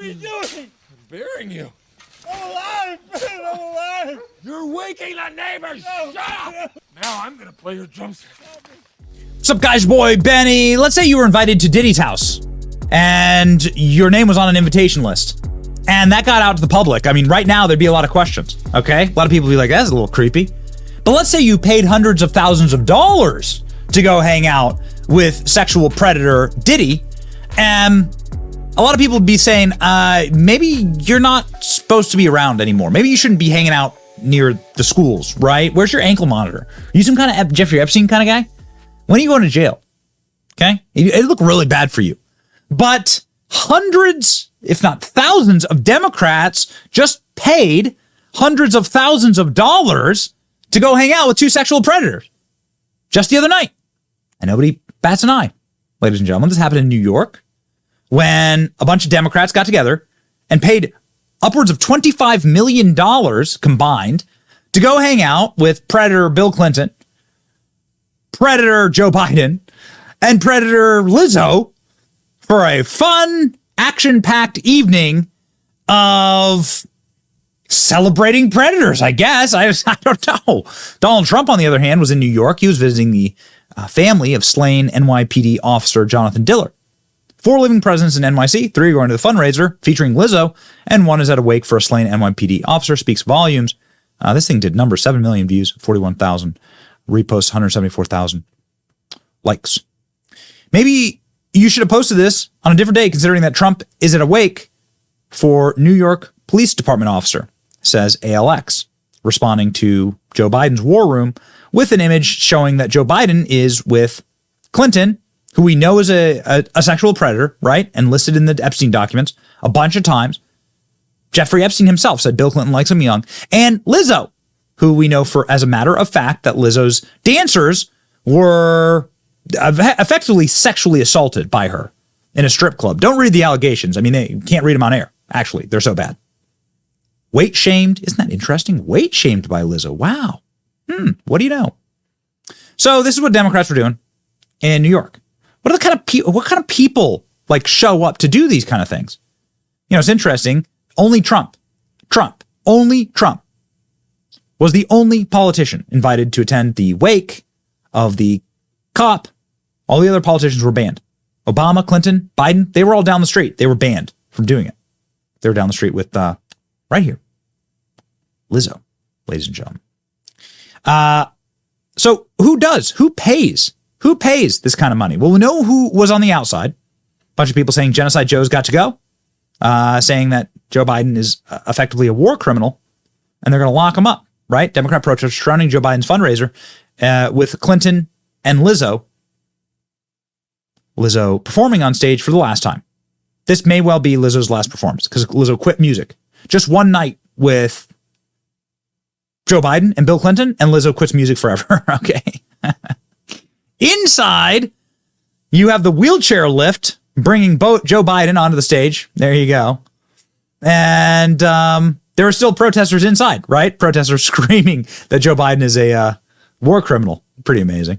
are you doing? I'm burying you. I'm alive, man. I'm alive. You're waking the neighbors. No. Shut up. Now I'm going to play your drum set. What's up, guys? Boy, Benny. Let's say you were invited to Diddy's house and your name was on an invitation list and that got out to the public. I mean, right now there'd be a lot of questions, okay? A lot of people would be like, that's a little creepy. But let's say you paid hundreds of thousands of dollars to go hang out with sexual predator Diddy, and a lot of people would be saying, maybe you're not supposed to be around anymore. Maybe you shouldn't be hanging out near the schools, right? Where's your ankle monitor? Are you some kind of Jeffrey Epstein kind of guy? When are you going to jail? Okay? It look really bad for you. But hundreds, if not thousands of Democrats just paid hundreds of thousands of dollars to go hang out with two sexual predators just the other night. And nobody bats an eye. Ladies and gentlemen, this happened in New York when a bunch of Democrats got together and paid upwards of $25 million combined to go hang out with Predator Bill Clinton, Predator Joe Biden, and Predator Lizzo for a fun, action-packed evening of celebrating predators, I guess. I don't know. Donald Trump, on the other hand, was in New York. He was visiting the family of slain NYPD officer Jonathan Dillard. 4 living presidents in NYC, 3 are going to the fundraiser featuring Lizzo, and 1 is at a wake for a slain NYPD officer. Speaks volumes. This thing did numbers, 7 million views, 41,000 reposts, 174,000 likes. Maybe you should have posted this on a different day, considering that Trump is at a wake for New York Police Department officer, says ALX, responding to Joe Biden's war room with an image showing that Joe Biden is with Clinton, who we know is a sexual predator, right? And listed in the Epstein documents a bunch of times. Jeffrey Epstein himself said Bill Clinton likes him young. And Lizzo, who we know for, as a matter of fact, that Lizzo's dancers were effectively sexually assaulted by her in a strip club. Don't read the allegations. I mean, they can't read them on air. Actually, they're so bad. Weight shamed. Isn't that interesting? Weight shamed by Lizzo. Wow. What do you know? So this is what Democrats were doing in New York. What kind of people like show up to do these kind of things? You know, it's interesting. Only Trump was the only politician invited to attend the wake of the cop. All the other politicians were banned. Obama, Clinton, Biden, they were all down the street. They were banned from doing it. They were down the street with, right here, Lizzo, ladies and gentlemen. So who pays this kind of money? Well, we know who was on the outside. A bunch of people saying Genocide Joe's got to go, saying that Joe Biden is effectively a war criminal and they're going to lock him up, right? Democrat protesters surrounding Joe Biden's fundraiser with Clinton and Lizzo performing on stage for the last time. This may well be Lizzo's last performance because Lizzo quit music. Just one night with Joe Biden and Bill Clinton, and Lizzo quits music forever. Okay. Inside, you have the wheelchair lift bringing Joe Biden onto the stage. There you go. And there are still protesters inside, right? Protesters screaming that Joe Biden is a war criminal. Pretty amazing.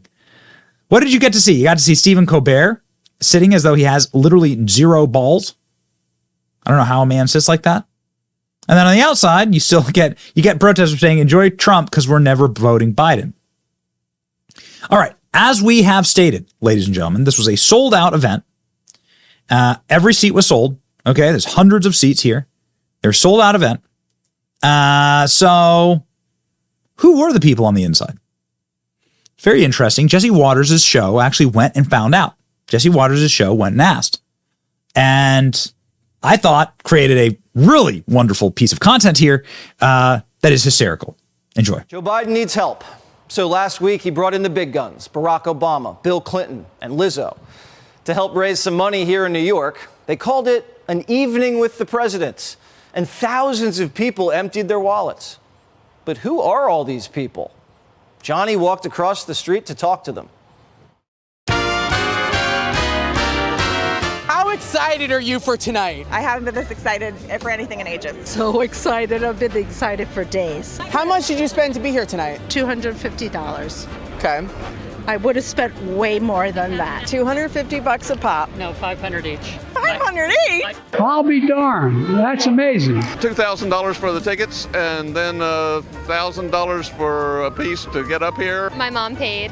What did you get to see? You got to see Stephen Colbert sitting as though he has literally 0 balls. I don't know how a man sits like that. And then on the outside, you get protesters saying, enjoy Trump because we're never voting Biden. All right. As we have stated, ladies and gentlemen, this was a sold out event. Every seat was sold. Okay. There's hundreds of seats here. They're a sold out event. So who were the people on the inside? Very interesting. Jesse Waters' show actually went and found out. Jesse Waters' show went and asked. And I thought created a really wonderful piece of content here that is hysterical. Enjoy. Joe Biden needs help. So last week, he brought in the big guns, Barack Obama, Bill Clinton, and Lizzo, to help raise some money here in New York. They called it an evening with the presidents, and thousands of people emptied their wallets. But who are all these people? Johnny walked across the street to talk to them. How excited are you for tonight? I haven't been this excited for anything in ages. So excited. I've been excited for days. How much did you spend to be here tonight? $250. Okay. I would have spent way more than that. $250 a pop. No, 500 each. 500 each? I'll be darned. That's amazing. $2,000 for the tickets and then $1,000 for a piece to get up here. My mom paid.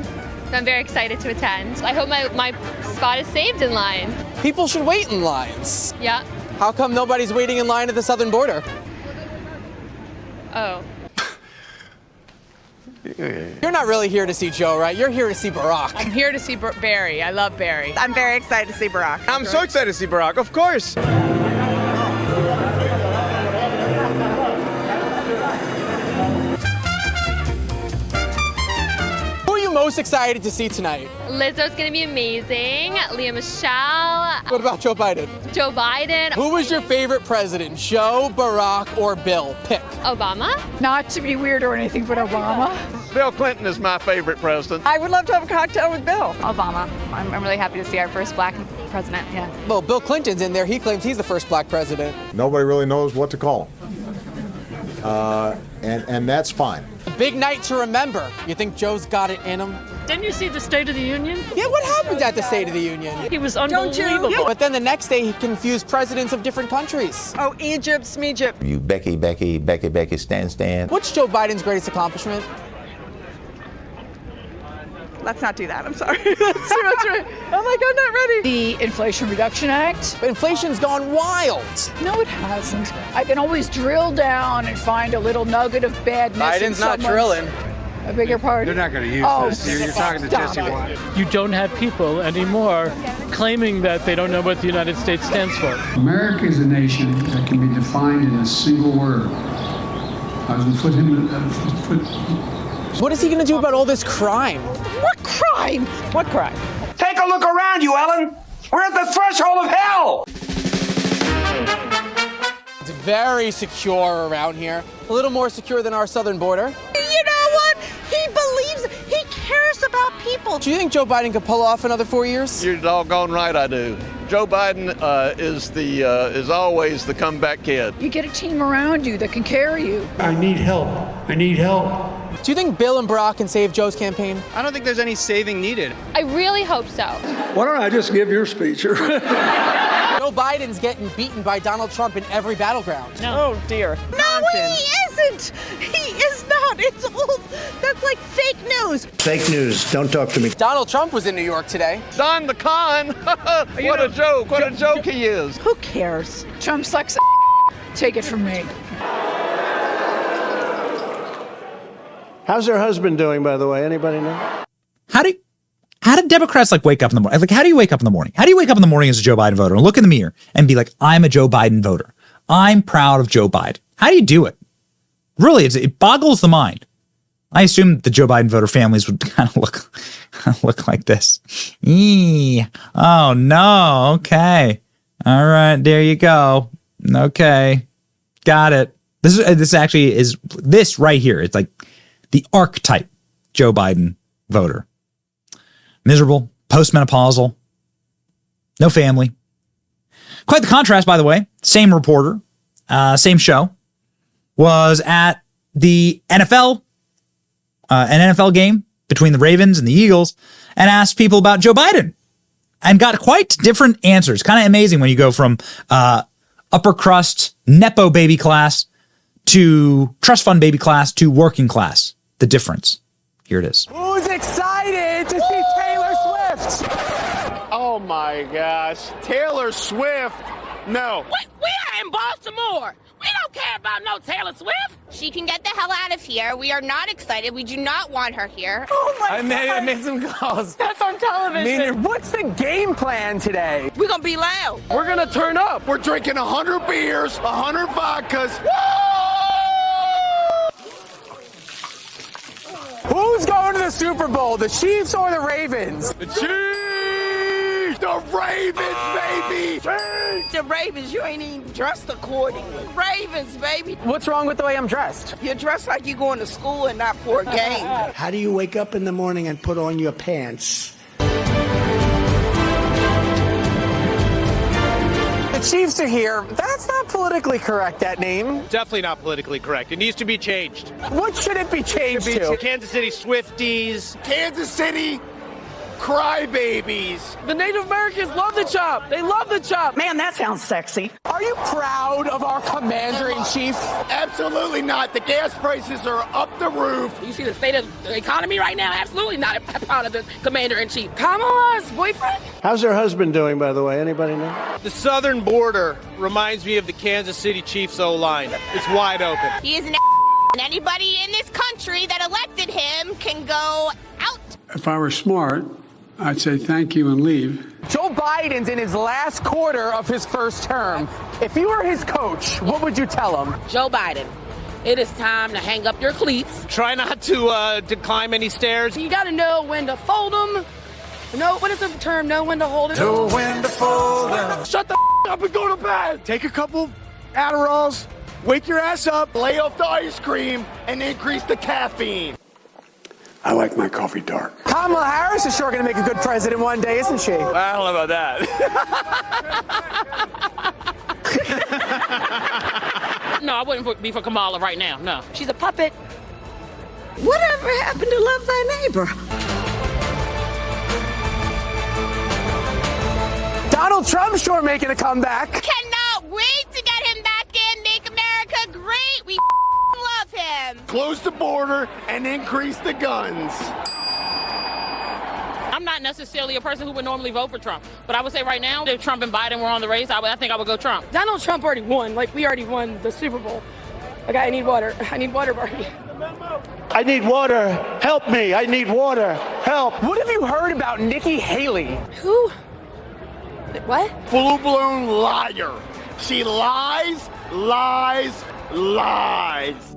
I'm very excited to attend. I hope my spot is saved in line. People should wait in lines. Yeah. How come nobody's waiting in line at the southern border? Oh. You're not really here to see Joe, right? You're here to see Barack. I'm here to see Barry. I love Barry. I'm very excited to see Barack. I'm so excited to see Barack, of course. Who are you most excited to see tonight? Lizzo's gonna be amazing. Leah Michelle. What about Joe Biden? Joe Biden. Who was your favorite president, Joe, Barack, or Bill? Pick. Obama. Not to be weird or anything, but Obama. Bill Clinton is my favorite president. I would love to have a cocktail with Bill. Obama. I'm really happy to see our first black president, yeah. Well, Bill Clinton's in there. He claims he's the first black president. Nobody really knows what to call him. And that's fine. A big night to remember. You think Joe's got it in him? Didn't you see the State of the Union? Yeah, what happened at the State of the Union? He was unbelievable. But then the next day he confused presidents of different countries. Oh, Egypt, Smeegypt. You Becky, stand. What's Joe Biden's greatest accomplishment? Let's not do that. I'm sorry. That's too much. I'm like, I'm not ready. The Inflation Reduction Act. But inflation's gone wild. No, it hasn't. I can always drill down and find a little nugget of badness. Biden's not drilling. A bigger part. They're not going to use this. You're talking to Jesse Watt. You don't have people anymore claiming that they don't know what the United States stands for. America is a nation that can be defined in a single word. I was going to put What is he going to do about all this crime? What crime? What crime? Take a look around you, Ellen. We're at the threshold of hell. It's very secure around here. A little more secure than our southern border. You know what? He cares about people. Do you think Joe Biden could pull off another 4 years? You're doggone right I do. Joe Biden is always the comeback kid. You get a team around you that can carry you. I need help. Do you think Bill and Barack can save Joe's campaign? I don't think there's any saving needed. I really hope so. Why don't I just give your speech? Joe Biden's getting beaten by Donald Trump in every battleground. Oh, dear. No, he isn't. He is not. It's all, that's like fake news. Fake news. Don't talk to me. Donald Trump was in New York today. Don the con. What a joke. What a joke he is. Who cares? Trump sucks. Take it from me. How's her husband doing, by the way? Anybody know? How do Democrats like wake up in the morning? Like, how do you wake up in the morning? How do you wake up in the morning as a Joe Biden voter and look in the mirror and be like, I'm a Joe Biden voter. I'm proud of Joe Biden. How do you do it? Really, it boggles the mind. I assume the Joe Biden voter families would kind of look like this. Oh no. Okay. All right. There you go. Okay. Got it. This actually is this right here. It's like the archetype Joe Biden voter. Miserable, postmenopausal, no family. Quite the contrast, by the way. Same reporter, same show, was at the NFL, an NFL game between the Ravens and the Eagles, and asked people about Joe Biden and got quite different answers. Kind of amazing when you go from upper crust, Nepo baby class to trust fund baby class to working class. The difference. Here it is. Who's excited to see Taylor Swift? Oh my gosh. Taylor Swift. No. We are in Baltimore. We don't care about no Taylor Swift. She can get the hell out of here. We are not excited. We do not want her here. Oh my I made some calls. That's on television. What's the game plan today? We're going to be loud. We're going to turn up. We're drinking 100 beers, 100 vodkas. Who's going to the Super Bowl, the Chiefs or the Ravens? The Chiefs! The Ravens, baby! Chiefs! The Ravens, you ain't even dressed accordingly. Ravens, baby. What's wrong with the way I'm dressed? You're dressed like you're going to school and not for a game. How do you wake up in the morning and put on your pants? The Chiefs are here. That's not politically correct, that name. Definitely not politically correct. It needs to be changed. What should it be changed to? Kansas City Swifties. Kansas City crybabies. The Native Americans love the chop. They love the chop. Man, that sounds sexy. Are you proud of our commander-in-chief? Absolutely not. The gas prices are up the roof. You see the state of the economy right now? Absolutely not proud of the commander-in-chief. Kamala's boyfriend? How's her husband doing, by the way? Anybody know? The southern border reminds me of the Kansas City Chiefs O-line. It's wide open. He is an and anybody in this country that elected him can go out. If I were smart, I'd say thank you and leave. Joe Biden's in his last quarter of his first term. If you were his coach, what would you tell him? Joe Biden, it is time to hang up your cleats. Try not to climb any stairs. You got to know when to fold them. No, what is the term? Know when to hold it. Know when to fold them. Shut the up and go to bed. Take a couple Adderalls, wake your ass up, lay off the ice cream, and increase the caffeine. I like my coffee dark. Kamala Harris is sure going to make a good president one day, isn't she? I don't know about that. No, I wouldn't be for Kamala right now, no. She's a puppet. Whatever happened to love thy neighbor? Donald Trump's sure making a comeback. Cannot wait to get him back in. Make America great. We love him. Close the border and increase the guns. I'm not necessarily a person who would normally vote for Trump, but I would say right now, if Trump and Biden were on the race, I think I would go Trump. Donald Trump already won. Like, we already won the Super Bowl. Like, I need water. I need water, Barney. I need water. Help me. I need water. Help. What have you heard about Nikki Haley? Who? What? Full-blown liar. She lies, lies, lies.